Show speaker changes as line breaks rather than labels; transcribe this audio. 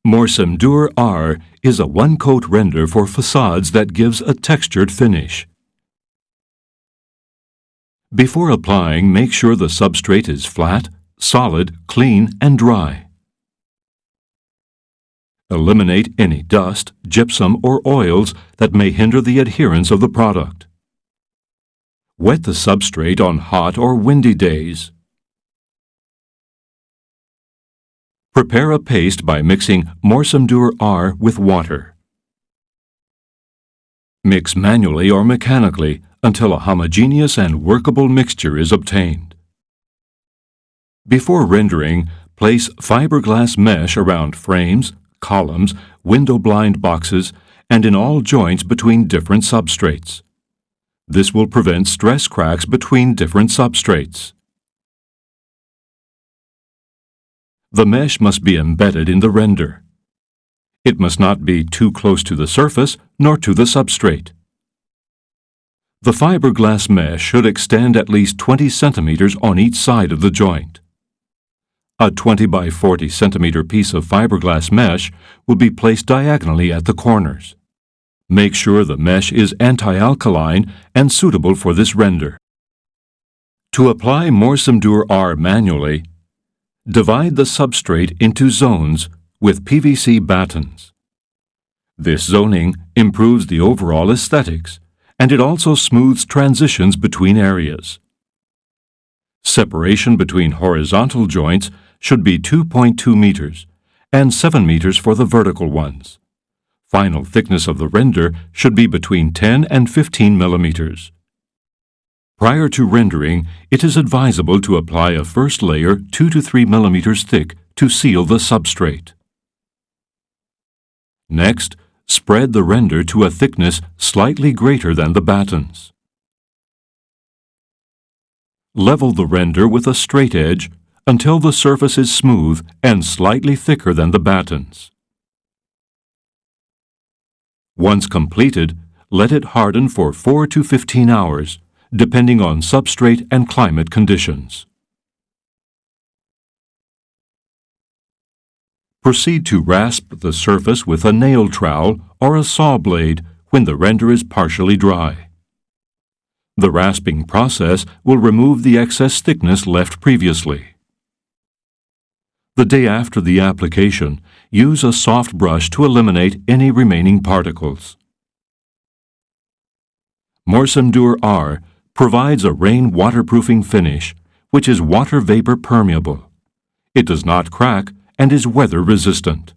MORCEMDUR R is a one-coat render for facades that gives a textured finish. Before applying, make sure the substrate is flat, solid, clean, and dry. Eliminate any dust, gypsum, or oils that may hinder the adherence of the product. Wet the substrate on hot or windy days. Prepare a paste by mixing MORCEMDUR R with water. Mix manually or mechanically until a homogeneous and workable mixture is obtained. Before rendering, place fiberglass mesh around frames, columns, window blind boxes, and in all joints between different substrates. This will prevent stress cracks between different substrates. The mesh must be embedded in the render. It must not be too close to the surface nor to the substrate. The fiberglass mesh should extend at least 20 centimeters on each side of the joint. A 20 by 40 centimeter piece of fiberglass mesh will be placed diagonally at the corners. Make sure the mesh is anti-alkaline and suitable for this render. To apply MORCEMDUR R manually, divide the substrate into zones with PVC battens. This zoning improves the overall aesthetics, and it also smooths transitions between areas. Separation between horizontal joints should be 2.2 meters and 7 meters for the vertical ones. Final thickness of the render should be between 10 and 15 millimeters. Prior to rendering, it is advisable to apply a first layer 2 to 3 millimeters thick to seal the substrate. Next, spread the render to a thickness slightly greater than the battens. Level the render with a straight edge until the surface is smooth and slightly thicker than the battens. Once completed, let it harden for 4 to 15 hours, depending on substrate and climate conditions. Proceed to rasp the surface with a nail trowel or a saw blade when the render is partially dry. The rasping process will remove the excess thickness left previously. The day after the application, use a soft brush to eliminate any remaining particles. MORCEMDUR R provides a rain waterproofing finish, which is water vapor permeable. It does not crack and is weather resistant.